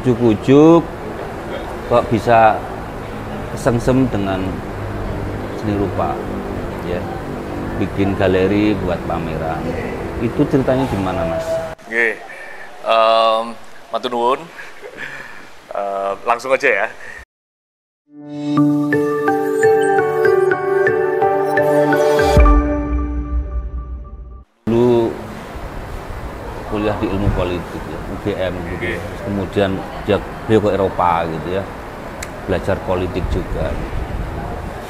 ujuk-ujuk kok bisa kesengsem dengan seni rupa, ya, bikin galeri buat pameran. Itu ceritanya gimana, Mas? Oke, matur nuwun. Langsung aja ya. Dulu kuliah di ilmu politik, ya, UGM gitu. Kemudian beliau ke Eropa gitu ya, belajar politik juga.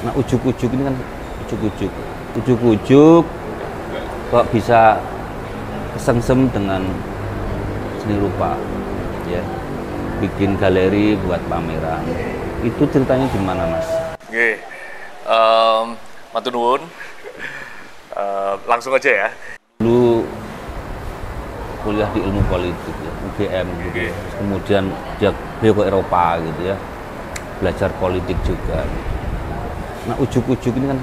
Nah, ujuk-ujuk ini kan ujuk-ujuk kok bisa kesengsem dengan seni rupa, ya, bikin galeri buat pameran. Itu ceritanya gimana, Mas? Oke, matur nuwun. Langsung aja ya. Dulu kuliah di ilmu politik, ya, UGM gitu. Kemudian beliau ke Eropa gitu ya, belajar politik juga. Nah, ujuk-ujuk ini kan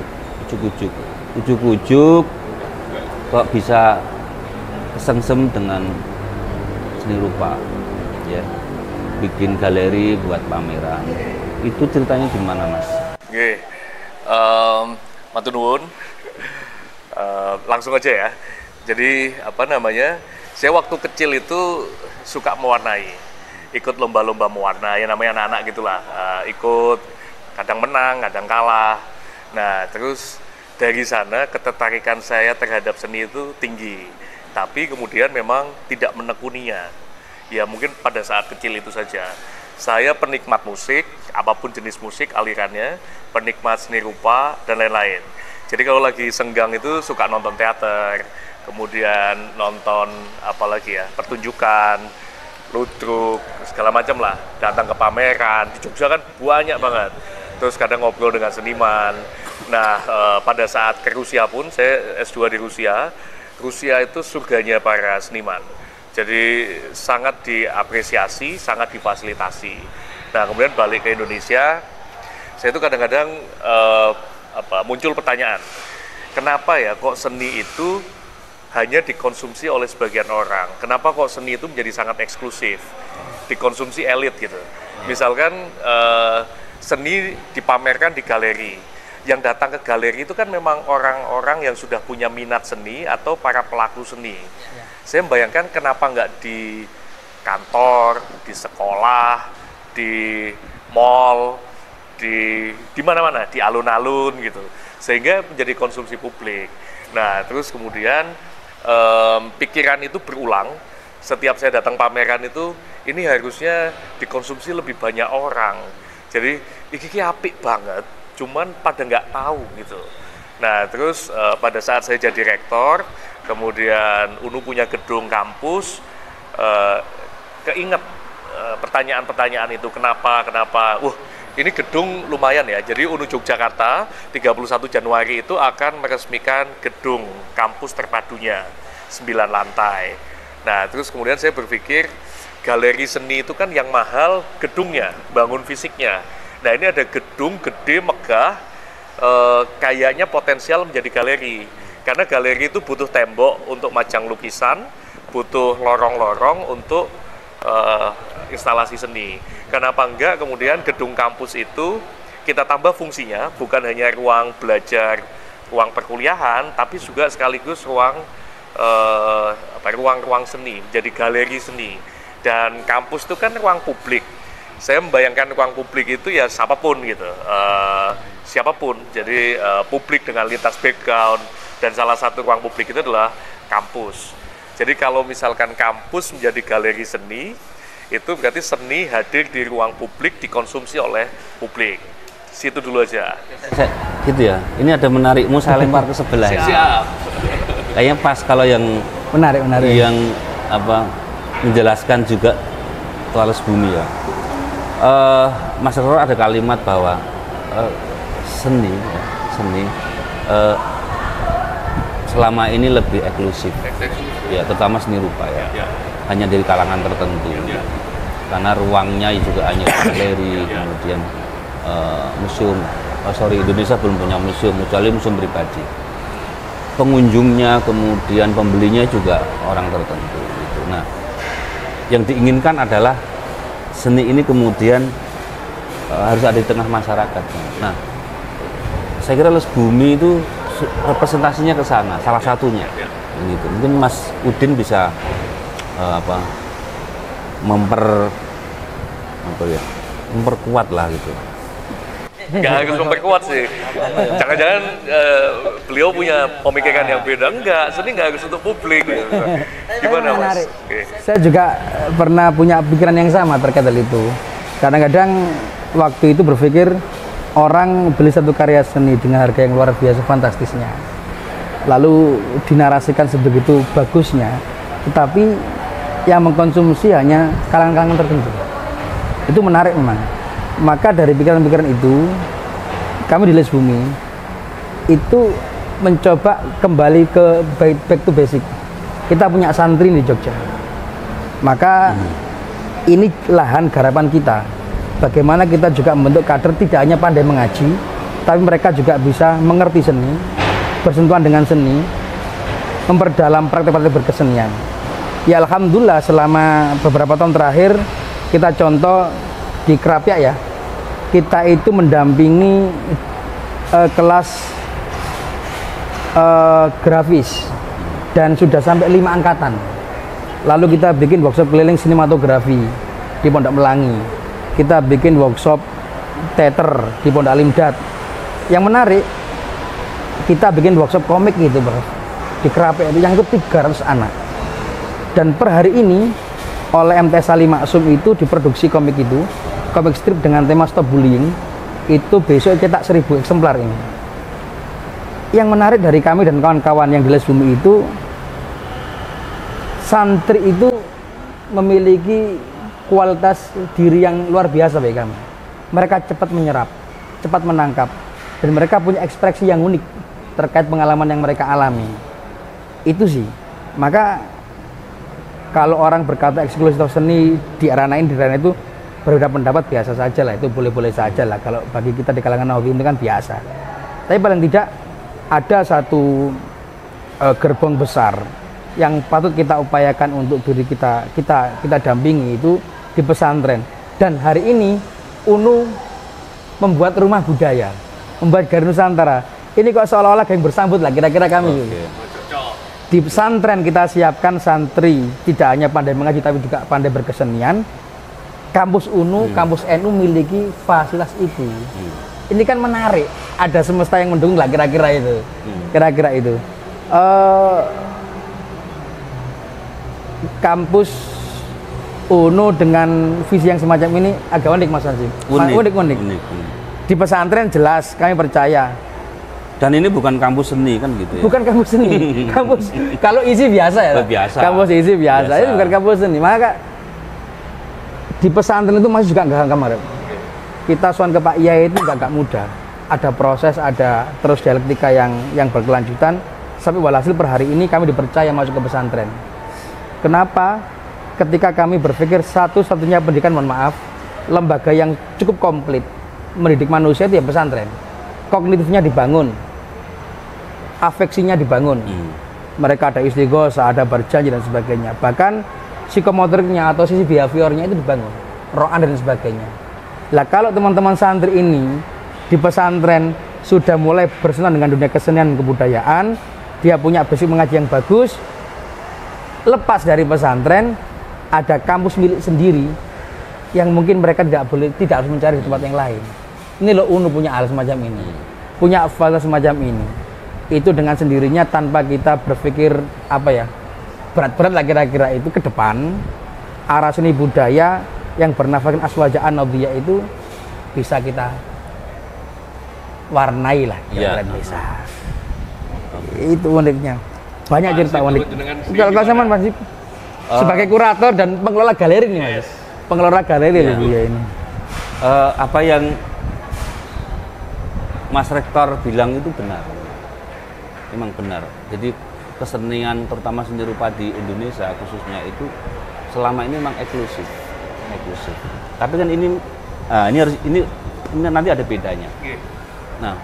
ujuk-ujuk kok bisa kesengsem dengan seni rupa, ya, bikin galeri buat pameran. Itu ceritanya gimana, Mas? Oke, matur nuwun. Langsung aja ya. Jadi saya waktu kecil itu suka mewarnai, ikut lomba-lomba mewarnai, namanya anak-anak gitulah. Ikut, kadang menang, kadang kalah. Nah, terus dari sana ketertarikan saya terhadap seni itu tinggi. Tapi kemudian memang tidak menekuninya. Ya mungkin pada saat kecil itu saja. Saya penikmat musik, apapun jenis musik, alirannya, penikmat seni rupa, dan lain-lain. Jadi kalau lagi senggang itu suka nonton teater, kemudian nonton pertunjukan, ludruk, segala macam lah. Datang ke pameran, di Jogja kan banyak banget. Terus kadang ngobrol dengan seniman. Nah, pada saat ke Rusia pun, saya S2 di Rusia. Rusia itu surganya para seniman. Jadi sangat diapresiasi, sangat difasilitasi. Nah, kemudian balik ke Indonesia, saya itu kadang-kadang muncul pertanyaan, kenapa ya kok seni itu hanya dikonsumsi oleh sebagian orang? Kenapa kok seni itu menjadi sangat eksklusif, dikonsumsi elit gitu? Misalkan seni dipamerkan di galeri, yang datang ke galeri itu kan memang orang-orang yang sudah punya minat seni atau para pelaku seni. Saya membayangkan kenapa nggak di kantor, di sekolah, di mall, di mana-mana, di alun-alun gitu, sehingga menjadi konsumsi publik. Nah, terus kemudian pikiran itu berulang. Setiap saya datang pameran itu, ini harusnya dikonsumsi lebih banyak orang. Jadi ini apik banget, cuman pada nggak tahu gitu. Nah, terus pada saat saya jadi rektor, kemudian UNU punya gedung kampus, keinget pertanyaan-pertanyaan itu, kenapa, ini gedung lumayan ya. Jadi UNU Yogyakarta 31 Januari itu akan meresmikan gedung kampus terpadunya 9 lantai. Nah, terus kemudian saya berpikir galeri seni itu kan yang mahal gedungnya, bangun fisiknya. Nah, ini ada gedung gede, megah, kayaknya potensial menjadi galeri. Karena galeri itu butuh tembok untuk majang lukisan, butuh lorong-lorong untuk instalasi seni. Kenapa enggak kemudian gedung kampus itu kita tambah fungsinya, bukan hanya ruang belajar, ruang perkuliahan, tapi juga sekaligus ruang seni, jadi galeri seni. Dan kampus itu kan ruang publik. Saya membayangkan ruang publik itu ya siapapun gitu, siapapun. Jadi publik dengan lintas background, dan salah satu ruang publik itu adalah kampus. Jadi kalau misalkan kampus menjadi galeri seni, itu berarti seni hadir di ruang publik, dikonsumsi oleh publik. Situ dulu aja. Gitu ya. Ini ada menarikmu, saya lempar ke sebelah. Siap. Kayaknya pas kalau yang menarik. Yang menjelaskan juga Tuales Bumi ya. Mas Roro ada kalimat bahwa seni selama ini lebih eksklusif. Ya, terutama seni rupa ya. Hanya dari kalangan tertentu. Karena ruangnya juga hanya galeri, kemudian museum. Indonesia belum punya museum, kecuali museum pribadi. Pengunjungnya, kemudian pembelinya juga orang tertentu. Gitu. Nah, yang diinginkan adalah seni ini kemudian harus ada di tengah masyarakat. Nah, saya kira Les Bumi itu representasinya ke sana, salah satunya. Gitu. Mungkin Mas Udin bisa memperkuat lah gitu. Nggak harus memperkuat sih. Jangan-jangan beliau punya pemikiran yang beda. Enggak, seni nggak harus untuk publik. Gimana Mas? Okay. Saya juga pernah punya pikiran yang sama terkait hal itu. Kadang-kadang waktu itu berpikir orang beli satu karya seni dengan harga yang luar biasa fantastisnya, lalu dinarasikan sebegitu bagusnya, tetapi yang mengkonsumsi hanya kalangan-kalangan tertentu. Itu menarik memang. Maka dari pikiran-pikiran itu, kami di Les Bumi itu mencoba kembali ke back to basic. Kita punya santri di Jogja, maka ini lahan garapan kita. Bagaimana kita juga membentuk kader tidak hanya pandai mengaji, tapi mereka juga bisa mengerti seni, bersentuhan dengan seni, memperdalam praktek-praktek berkesenian. Ya alhamdulillah selama beberapa tahun terakhir kita contoh di Krapyak ya, kita itu mendampingi kelas grafis dan sudah sampai 5 angkatan. Lalu kita bikin workshop keliling sinematografi di Pondok Melangi. Kita bikin workshop teater di Pondok Alimdat. Yang menarik, kita bikin workshop komik gitu Bang, di Krapyak itu yang itu 300 anak. Dan per hari ini oleh MTS Salim Maksum itu diproduksi komik itu, komik strip dengan tema stop bullying, itu besok cetak 1000 eksemplar ini. Yang menarik dari kami dan kawan-kawan yang di Les Bumi itu, santri itu memiliki kualitas diri yang luar biasa bagi kami. Mereka cepat menyerap, cepat menangkap, dan mereka punya ekspresi yang unik terkait pengalaman yang mereka alami. Itu sih. Maka kalau orang berkata eksklusif seni di ranah itu berbeda pendapat, biasa saja lah, itu boleh-boleh saja lah. Kalau bagi kita di kalangan hobi itu kan biasa. Tapi paling tidak ada satu gerbong besar yang patut kita upayakan untuk diri kita dampingi itu di pesantren. Dan hari ini UNU membuat rumah budaya, membuat Galeri Nusantara. Ini kok seolah-olah yang bersambut lah kira-kira kami. Di pesantren kita siapkan santri tidak hanya pandai mengaji tapi juga pandai berkesenian. Kampus UNU, kampus NU memiliki fasilitas itu. Ini kan menarik. Ada semesta yang mendukung lah kira-kira itu. Kira-kira itu. Kampus UNU dengan visi yang semacam ini agak unik Mas Hansi. Unik. Di pesantren jelas kami percaya. Dan ini bukan kampus seni kan gitu ya? Bukan kampus seni. Kampus kalau isi biasa ya. Biasa. Kampus isi biasa. Itu bukan kampus seni. Maka di pesantren itu masih juga nggak kemarin. Kita soal ke Pak Yai itu nggak mudah. Ada proses, ada terus dialektika yang berkelanjutan. Sampai walhasil per hari ini kami dipercaya masuk ke pesantren. Kenapa? Ketika kami berpikir satu-satunya pendidikan, mohon maaf, lembaga yang cukup komplit mendidik manusia itu ya pesantren. Kognitifnya dibangun, afeksinya dibangun. Mereka ada istighosah, ada berjanji dan sebagainya. Bahkan psikomotoriknya atau sisi behaviornya itu dibangun, rohan dan sebagainya. Lah kalau teman-teman santri ini di pesantren sudah mulai bersentuhan dengan dunia kesenian dan kebudayaan, dia punya basic mengaji yang bagus, lepas dari pesantren ada kampus milik sendiri yang mungkin mereka tidak harus mencari di tempat yang lain. Ini loh UNU punya hal semacam ini, punya fasilitas semacam ini. Itu dengan sendirinya tanpa kita berpikir berat-berat lah kira-kira itu ke depan arah seni budaya yang bernafaskan aswajaan naudiyah itu bisa kita warnai lah kira-kira bisa. Itu uniknya. Banyak cerita unik. Kalau sama Mas sebagai kurator dan pengelola galeri nih Mas. Pengelola galeri ya ini. Apa yang Mas Rektor bilang itu benar. Memang benar. Jadi kesenian terutama seni rupa di Indonesia khususnya itu selama ini memang eksklusif. Tapi kan ini nanti ada bedanya. Nah,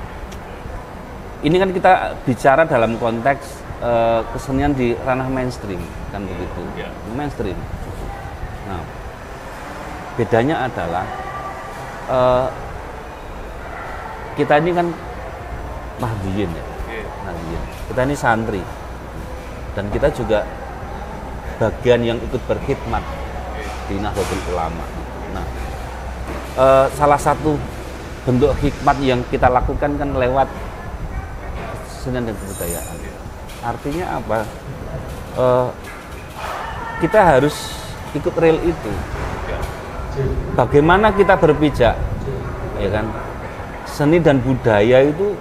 ini kan kita bicara dalam konteks kesenian di ranah mainstream kan begitu. Mainstream. Nah, bedanya adalah kita ini kan Nahdliyin ya, Nahdliyin. Kita ini santri dan kita juga bagian yang ikut berkhidmat di Nahdlatul Ulama. Nah, salah satu bentuk hikmat yang kita lakukan kan lewat kesenian dan kebudayaan. Artinya apa? Kita harus ikut rel itu. Bagaimana kita berpijak, ya kan? Seni dan budaya itu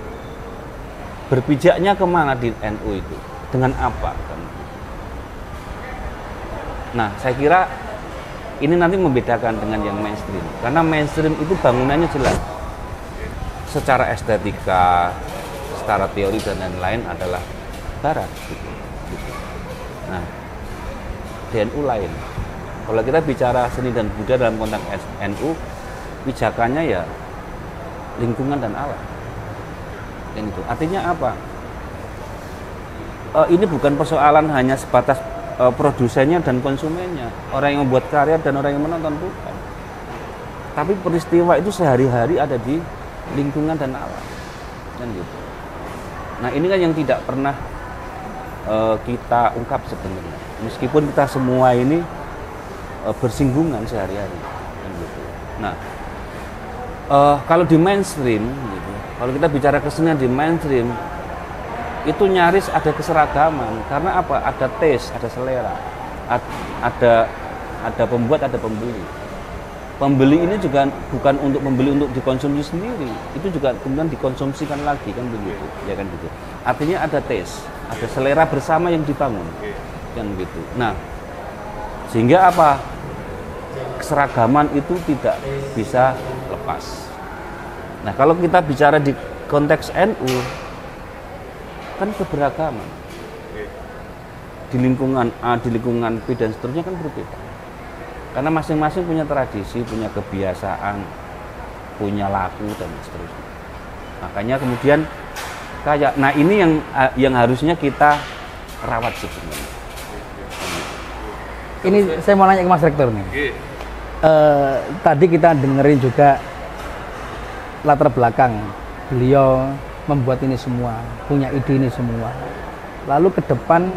berpijaknya kemana di NU itu? Dengan apa? Nah, saya kira ini nanti membedakan dengan yang mainstream. Karena mainstream itu bangunannya jelas. Secara estetika, secara teori dan lain-lain adalah barat. Gitu. Nah, di NU lain. Kalau kita bicara seni dan budaya dalam konteks NU, pijakannya ya lingkungan dan alam. Dan itu artinya apa? Ini bukan persoalan hanya sebatas produsennya dan konsumennya, orang yang membuat karya dan orang yang menonton, bukan. Tapi peristiwa itu sehari-hari ada di lingkungan dan alam, kan gitu. Nah, ini kan yang tidak pernah kita ungkap sebenarnya, meskipun kita semua ini bersinggungan sehari-hari, kan gitu. Nah, kalau di mainstream, gitu, kalau kita bicara kesenian di mainstream, itu nyaris ada keseragaman. Karena apa? Ada taste, ada selera, ada pembuat, ada pembeli. Pembeli ini juga bukan untuk membeli untuk dikonsumsi sendiri, itu juga kemudian dikonsumsikan lagi, kan begitu, ya kan gitu. Artinya ada taste, ada selera bersama yang dibangun, kan gitu. Nah, sehingga apa? Keseragaman itu tidak bisa lepas. Nah, kalau kita bicara di konteks NU, kan keberagaman di lingkungan A, di lingkungan B dan seterusnya kan berbeda, karena masing-masing punya tradisi, punya kebiasaan, punya laku dan seterusnya. Makanya kemudian kayak, nah ini yang harusnya kita rawat sebenarnya. Ini saya mau nanya ke Mas Rektor nih. Tadi kita dengerin juga latar belakang beliau membuat ini semua, punya ide ini semua. Lalu ke depan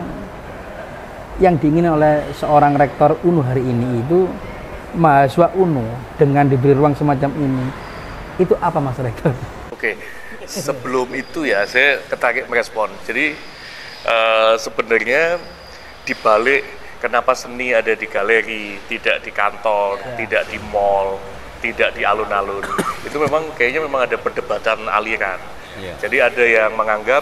yang diingin oleh seorang rektor UNU hari ini itu mahasiswa UNU dengan diberi ruang semacam ini, itu apa Mas Rektor? Oke, sebelum itu ya saya ketarik merespon. Jadi sebenarnya dibalik kenapa seni ada di galeri, tidak di kantor, tidak di mall, tidak di alun-alun, itu memang kayaknya memang ada perdebatan aliran. Jadi ada yang menganggap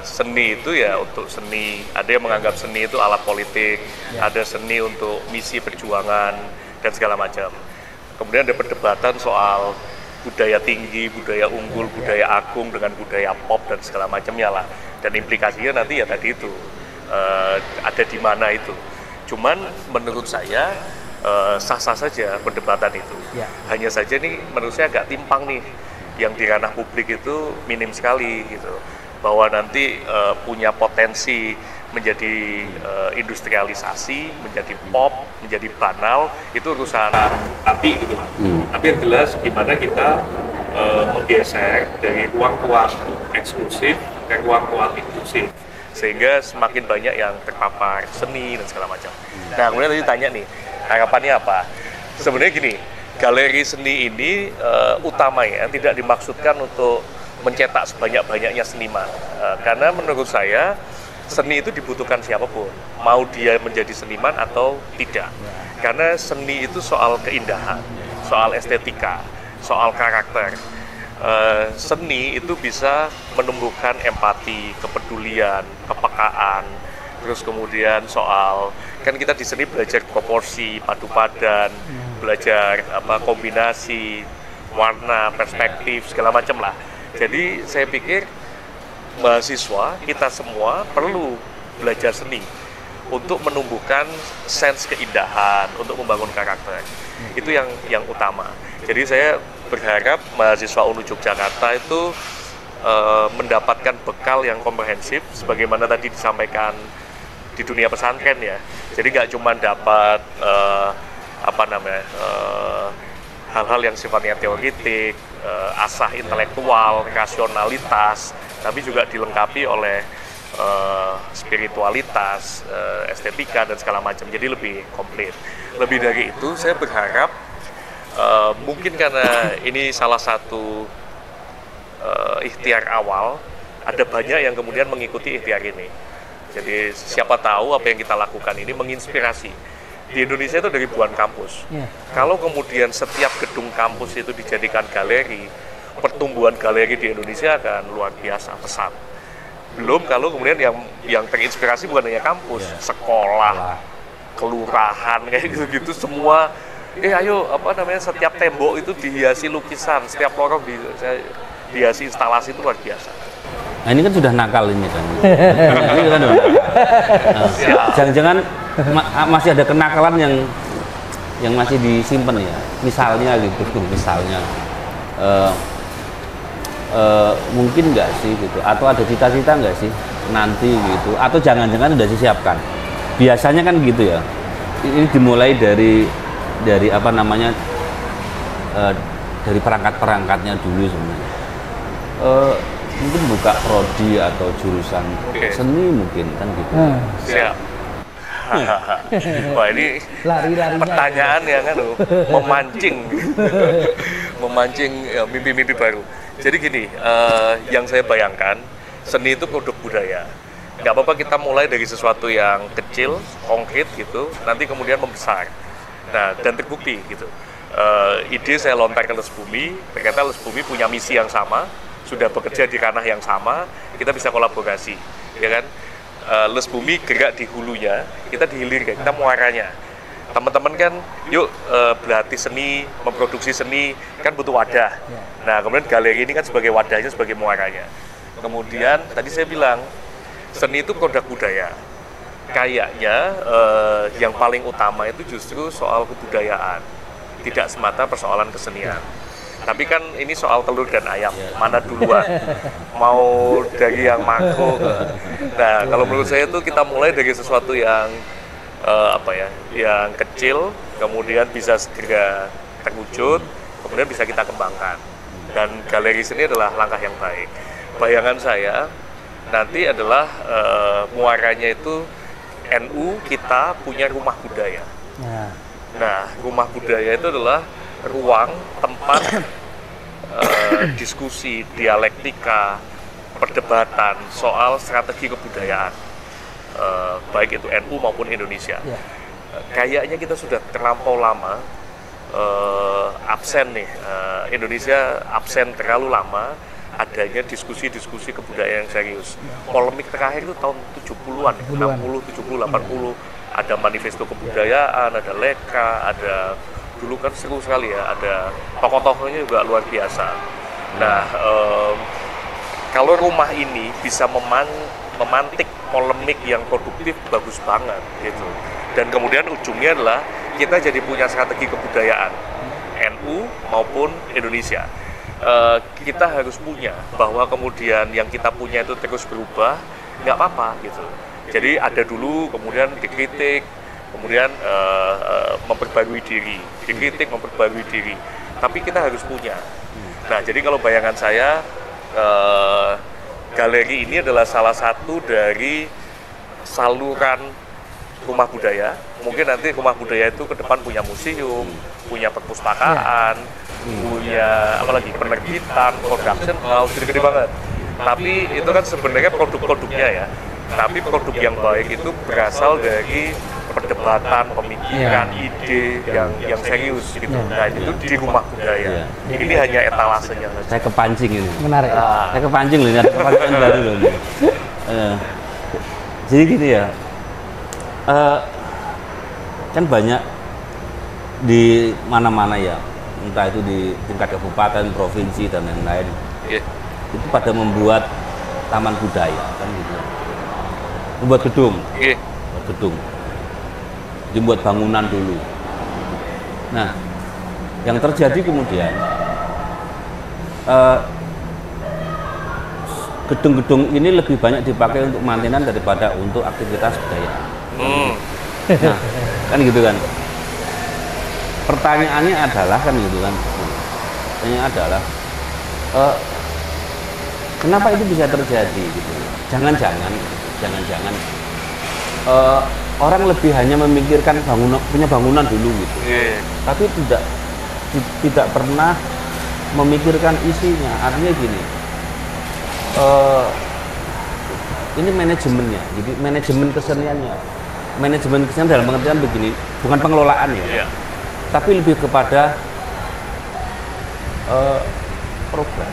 seni itu ya untuk seni, ada yang menganggap seni itu alat politik, ada seni untuk misi perjuangan dan segala macam. Kemudian ada perdebatan soal budaya tinggi, budaya unggul, budaya agung dengan budaya pop dan segala macamnya lah. Dan implikasinya nanti ya tadi itu ada di mana itu. Cuman menurut saya sah-sah saja perdebatan itu. Hanya saja nih menurut saya agak timpang nih. Yang di ranah publik itu minim sekali gitu, bahwa nanti punya potensi menjadi industrialisasi, menjadi pop, menjadi banal, itu urusan nanti gitu. Tapi yang jelas gimana kita menggeser dari ruang-ruang eksklusif ke ruang-ruang inklusif, sehingga semakin banyak yang terpapar seni dan segala macam. Nah, kemudian tadi tanya nih, harapannya apa? Sebenarnya gini, galeri seni ini utamanya tidak dimaksudkan untuk mencetak sebanyak-banyaknya seniman, karena menurut saya seni itu dibutuhkan siapapun, mau dia menjadi seniman atau tidak, karena seni itu soal keindahan, soal estetika, soal karakter. Seni itu bisa menumbuhkan empati, kepedulian, kepekaan, terus kemudian soal, kan kita di seni belajar proporsi, padu padan, belajar kombinasi warna, perspektif, segala macam lah. Jadi saya pikir mahasiswa kita semua perlu belajar seni untuk menumbuhkan sense keindahan, untuk membangun karakter. Itu yang utama. Jadi saya berharap mahasiswa UNU Yogyakarta itu mendapatkan bekal yang komprehensif, sebagaimana tadi disampaikan di dunia pesantren ya. Jadi nggak cuma dapat apa namanya hal-hal yang sifatnya teoritik, asah intelektual, rasionalitas, tapi juga dilengkapi oleh spiritualitas, estetika dan segala macam. Jadi lebih komplit. Lebih dari itu, saya berharap mungkin karena ini salah satu ikhtiar awal, ada banyak yang kemudian mengikuti ikhtiar ini. Jadi siapa tahu apa yang kita lakukan ini menginspirasi. Di Indonesia itu ada ribuan kampus. Kalau kemudian setiap gedung kampus itu dijadikan galeri, pertumbuhan galeri di Indonesia akan luar biasa pesat. Belum kalau kemudian yang terinspirasi bukan hanya kampus, sekolah, kelurahan kayak gitu-gitu semua. Ayo apa namanya, setiap tembok itu dihiasi lukisan, setiap lorong dihiasi instalasi, itu luar biasa. Nah ini kan sudah nakal ini kan. Ini kan udah nakal. Jangan-jangan masih ada kenakalan yang masih disimpan ya. Misalnya gitu, misalnya mungkin nggak sih gitu, atau ada cita-cita nggak sih nanti gitu, atau jangan-jangan sudah disiapkan. Biasanya kan gitu ya. Ini dimulai dari apa namanya, dari perangkat-perangkatnya dulu sebenarnya. Mungkin buka prodi atau jurusan seni mungkin kan gitu. Siap. Wah ini pertanyaan yang kan memancing ya, mimpi-mimpi baru. Jadi gini, yang saya bayangkan, seni itu produk budaya. Nggak apa-apa kita mulai dari sesuatu yang kecil, konkret gitu, nanti kemudian membesar. Nah, dan terbukti gitu. Ide saya lontarkan ke Les Bumi, ternyata Les Bumi punya misi yang sama, sudah bekerja di ranah yang sama, kita bisa kolaborasi, ya kan? Les Bumi gerak di hulunya, kita di hilirnya, kita muaranya. Teman-teman kan, yuk berlatih seni, memproduksi seni, kan butuh wadah. Nah, kemudian galeri ini kan sebagai wadahnya, sebagai muaranya. Kemudian, tadi saya bilang, seni itu produk budaya. Kayaknya yang paling utama itu justru soal kebudayaan, tidak semata persoalan kesenian. Tapi kan ini soal telur dan ayam, mana duluan, mau dari yang makro. Nah, kalau menurut saya itu kita mulai dari sesuatu yang yang kecil, kemudian bisa segera terwujud, kemudian bisa kita kembangkan. Dan galeri seni adalah langkah yang baik. Bayangan saya nanti adalah muaranya itu NU kita punya rumah budaya. Nah, rumah budaya itu adalah ruang tempat diskusi, dialektika, perdebatan soal strategi kebudayaan, baik itu NU maupun Indonesia. Kayaknya kita sudah terlampau lama absen nih, Indonesia absen terlalu lama adanya diskusi-diskusi kebudayaan yang serius. Polemik terakhir itu tahun 70-an, 60, 70, 80, ada manifesto kebudayaan, ada Leka, ada dulu kan seru sekali ya, ada tokoh-tokohnya juga luar biasa. Nah, kalau rumah ini bisa memantik polemik yang produktif, bagus banget gitu. Dan kemudian ujungnya adalah kita jadi punya strategi kebudayaan, NU maupun Indonesia. Kita harus punya, bahwa kemudian yang kita punya itu terus berubah, nggak apa-apa gitu. Jadi ada dulu, kemudian dikritik, kemudian memperbarui diri, dikritik, memperbarui diri. Tapi kita harus punya. Nah, jadi kalau bayangan saya, galeri ini adalah salah satu dari saluran rumah budaya. Mungkin nanti rumah budaya itu ke depan punya museum, punya perpustakaan, punya apalagi penerbitan, production house, gede-gede banget. Tapi itu kan sebenarnya produk-produknya ya. Tapi produk yang baik itu berasal dari perdebatan, pemikiran, ide yang serius gitu. Nah, itu di rumah budaya. Ini hanya etalasenya. Saya kepancing ini. Menarik. Saya kepancing loh, ini ada kepancing baru loh ini. Jadi gini ya, kan banyak di mana-mana ya, entah itu di tingkat kabupaten, provinsi dan lain-lain, itu pada membuat taman budaya kan gitu, membuat gedung, membuat gedung, dibuat bangunan dulu. Nah, yang terjadi kemudian gedung-gedung ini lebih banyak dipakai untuk maintenance daripada untuk aktivitas budaya. Nah, kan gitu kan. pertanyaannya adalah kan gitu kan. Pertanyaannya adalah kenapa itu bisa terjadi gitu. Jangan-jangan orang lebih hanya memikirkan punya bangunan dulu gitu. Tapi tidak pernah memikirkan isinya. Artinya gini, ini manajemennya, jadi manajemen keseniannya. Manajemen kesenian dalam pengertian begini, bukan pengelolaan ya, tapi lebih kepada program,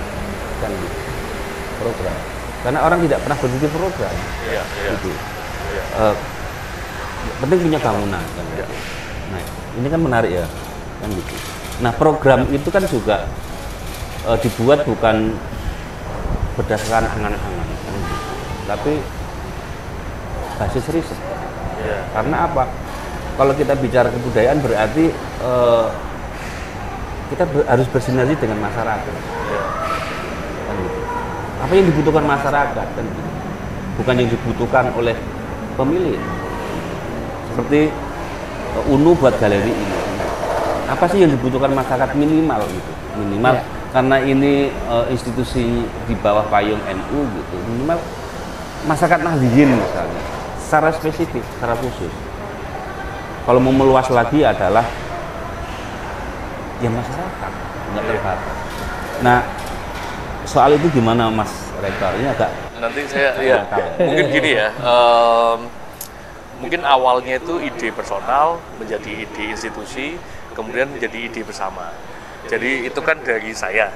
kan gitu. Program. Karena orang tidak pernah berpikir program. Gitu. Penting punya bangunan kan. Nah, ini kan menarik ya, kan gitu. Nah, program itu kan juga dibuat bukan berdasarkan angan-angan, kan gitu. Tapi basis riset. Karena apa? Kalau kita bicara kebudayaan berarti kita harus bersinergi dengan masyarakat. Kan gitu. Apa yang dibutuhkan masyarakat kan gitu. Bukan yang dibutuhkan oleh pemilik. Seperti UNU buat galeri ini. Apa sih yang dibutuhkan masyarakat minimal gitu? Minimal karena ini institusi di bawah payung NU gitu. Minimal masyarakat Nahdliyin misalnya. Secara spesifik, secara khusus. Kalau mau meluas lagi adalah ya masyarakat, nggak terbatas. Nah, soal itu gimana Mas Rektor? Ini agak nanti saya mungkin gini ya. Mungkin awalnya itu ide personal menjadi ide institusi, kemudian menjadi ide bersama. Jadi itu kan dari saya.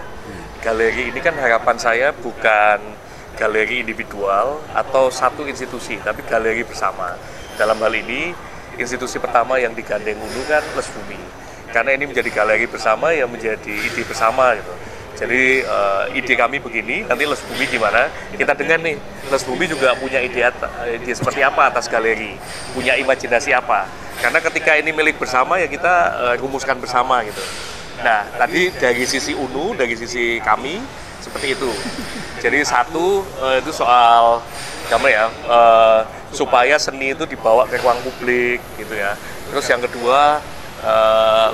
Galeri ini kan harapan saya bukan galeri individual atau satu institusi, tapi galeri bersama. Dalam hal ini, institusi pertama yang digandeng UNU kan Les Bumi. Karena ini menjadi galeri bersama, yang menjadi ide bersama gitu. Jadi ide kami begini, nanti Les Bumi gimana? Kita dengar nih, Les Bumi juga punya ide seperti apa atas galeri, punya imajinasi apa. Karena ketika ini milik bersama ya kita rumuskan bersama gitu. Nah, tadi dari sisi UNU, dari sisi kami seperti itu. Jadi satu itu soal supaya seni itu dibawa ke ruang publik gitu ya. Terus yang kedua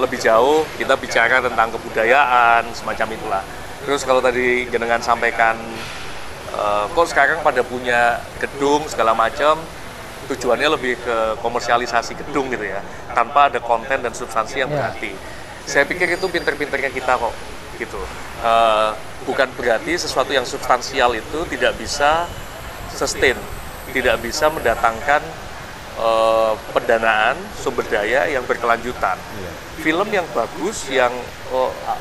lebih jauh kita bicara tentang kebudayaan semacam itulah. Terus kalau tadi jenengan sampaikan kok sekarang pada punya gedung segala macam, tujuannya lebih ke komersialisasi gedung gitu ya, tanpa ada konten dan substansi yang berarti. Saya pikir itu pinter-pinternya kita kok gitu. Bukan berarti sesuatu yang substansial itu tidak bisa sustain, tidak bisa mendatangkan pendanaan sumber daya yang berkelanjutan. Film yang bagus, yang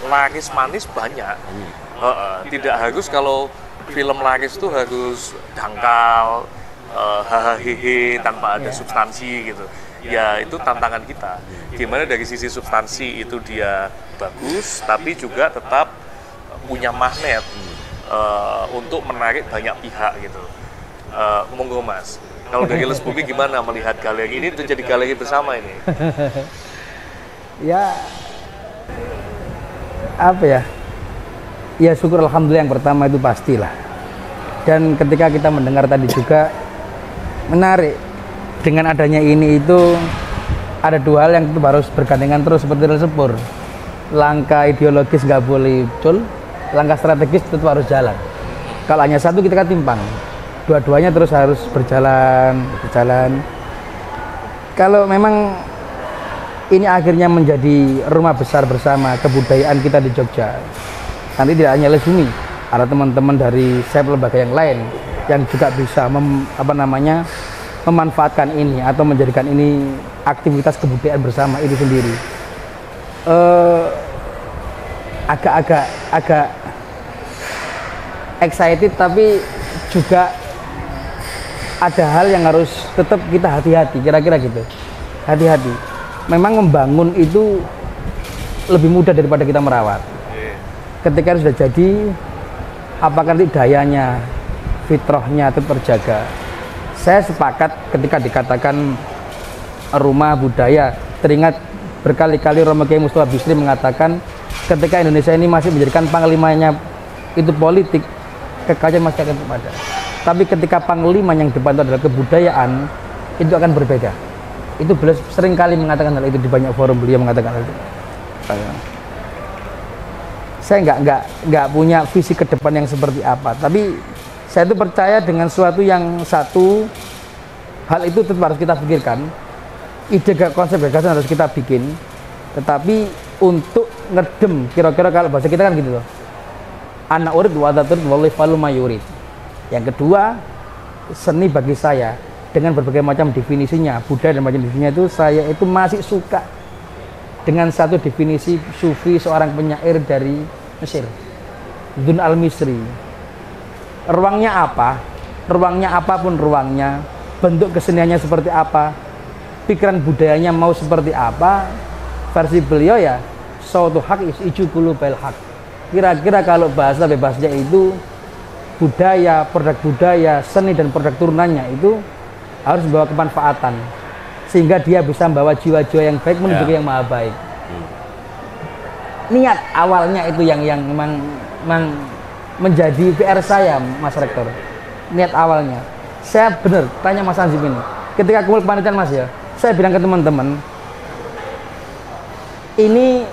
laris manis banyak. Tidak harus kalau film laris itu harus dangkal, hahaha tanpa ada substansi gitu. Ya itu tantangan kita. Gimana dari sisi substansi itu dia bagus, tapi juga tetap punya magnet untuk menarik banyak pihak gitu. Monggo Mas, kalau dari Les Bumi gimana melihat galeri ini itu jadi galeri bersama ini? Ya, apa ya? Ya syukur alhamdulillah yang pertama itu pastilah. Dan ketika kita mendengar tadi juga menarik. Dengan adanya ini itu ada dua hal yang itu harus bergandengan terus seperti rel sepur. Langkah ideologis nggak boleh muncul, langkah strategis tetap harus jalan. Kalau hanya satu kita kan timpang. Dua-duanya terus harus berjalan. Kalau memang ini akhirnya menjadi rumah besar bersama kebudayaan kita di Jogja, nanti tidak hanya Les Bumi, ada teman-teman dari lembaga yang lain yang juga bisa memanfaatkan ini atau menjadikan ini aktivitas kebudayaan bersama itu sendiri. Agak excited, tapi juga ada hal yang harus tetap kita hati-hati, kira-kira gitu. Hati-hati. Memang membangun itu lebih mudah daripada kita merawat. Ketika sudah jadi, apakah nanti dayanya, fitrahnya tetap terjaga. Saya sepakat ketika dikatakan rumah budaya. Teringat berkali-kali Romo Kiai Mustafa Bisri mengatakan ketika Indonesia ini masih menjadikan panglimanya itu politik, kekayaan masih akan ada. Tapi ketika panglima yang depan itu adalah kebudayaan, itu akan berbeda. Itu beliau sering kali mengatakan hal itu di banyak forum, beliau mengatakan hal itu. apa ya? Saya nggak punya visi ke depan yang seperti apa, tapi saya itu percaya dengan suatu yang satu hal itu tetap harus kita pikirkan. Ide konsep gagasan harus kita bikin, tetapi untuk ngedem, kira-kira kalau bahasa kita kan gitu loh, anak urid wadatud walifalu mayurid. Yang kedua, seni bagi saya dengan berbagai macam definisinya, budaya dan macam definisinya itu, saya itu masih suka dengan satu definisi sufi seorang penyair dari Mesir, Dun al-Misri. Ruangnya apa? Ruangnya apapun ruangnya, bentuk keseniannya seperti apa, pikiran budayanya mau seperti apa, versi beliau ya sautu haq iju qulubal haq. Kira-kira kalau bahasa bebasnya itu budaya, produk budaya, seni dan produk turunannya itu harus membawa kemanfaatan sehingga dia bisa membawa jiwa-jiwa yang baik menuju yang maha baik. Niat awalnya itu yang memang menjadi PR saya, Mas Rektor. Niat awalnya saya bener tanya Mas Anzim ini ketika kumpul kepanitiaan Mas ya, saya bilang ke teman-teman, ini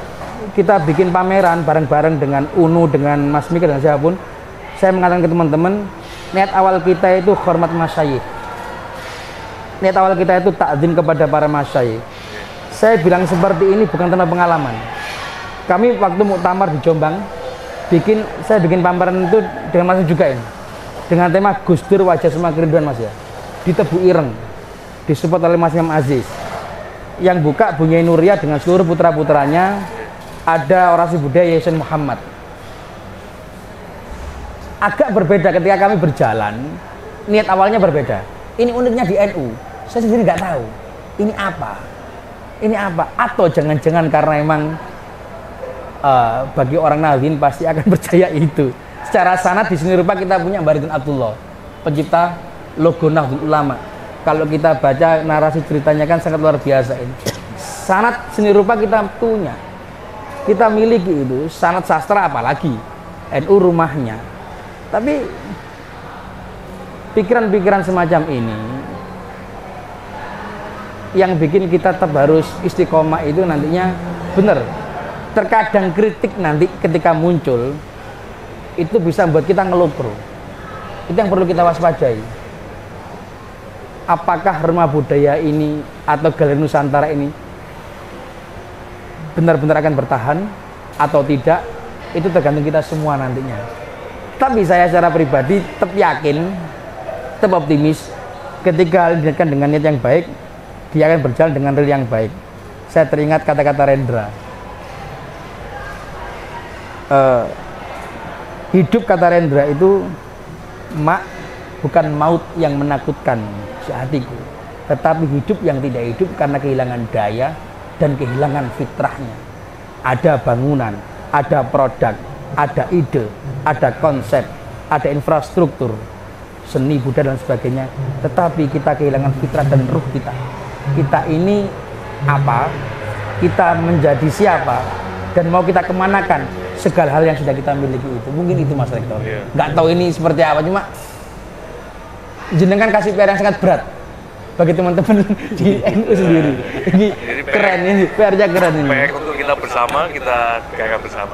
kita bikin pameran bareng-bareng dengan UNU, dengan Mas Mika dan siapapun. Saya mengatakan ke teman-teman, niat awal kita itu hormat masyayikh, niat awal kita itu takzim kepada para masyayikh. Saya bilang seperti ini bukan tanpa pengalaman. Kami waktu muktamar di Jombang, saya bikin pameran itu dengan Mas juga ini, dengan tema Gus Dur wajah semua kerinduan Mas ya, di Tebu Ireng, disupport oleh Mas Imam Aziz. Yang buka Bunyai Nuria dengan seluruh putra-putranya, ada orasi budaya Yasin Muhammad. Agak berbeda ketika kami berjalan, niat awalnya berbeda. Ini uniknya di NU, saya sendiri nggak tahu ini apa, atau jangan-jangan karena emang bagi orang Nahdlin pasti akan percaya itu. Secara sanad di seni rupa kita punya Baridun Abdullah, pencipta logo Nahdlatul Ulama. Kalau kita baca narasi ceritanya kan sangat luar biasa ini. Sanad seni rupa kita punya, kita miliki itu. Sanad sastra apalagi, NU rumahnya. Tapi pikiran-pikiran semacam ini yang bikin kita tetap harus istiqomah itu nantinya benar. Terkadang kritik nanti ketika muncul itu bisa membuat kita ngelupro. Itu yang perlu kita waspadai. Apakah rumah budaya ini atau galeri Nusantara ini benar-benar akan bertahan atau tidak, itu tergantung kita semua nantinya. Tapi saya secara pribadi tetap yakin, tetap optimis, ketika diniatkan dengan niat yang baik, dia akan berjalan dengan real yang baik. Saya teringat kata-kata Rendra, hidup kata Rendra itu mak bukan maut yang menakutkan hatiku, tetapi hidup yang tidak hidup karena kehilangan daya dan kehilangan fitrahnya. Ada bangunan, ada produk, ada ide, ada konsep, ada infrastruktur, seni, budaya dan sebagainya, tetapi kita kehilangan fitrah dan ruh kita. Kita ini apa? Kita menjadi siapa? Dan mau kita kemanakan segala hal yang sudah kita miliki itu. Mungkin itu Mas Rektor. Nggak tahu ini seperti apa, cuma jenengan kasih PR yang sangat berat bagi teman-teman di NU sendiri. Ini keren, ini PR-nya keren ini. PR untuk kita bersama, kita gagap bersama.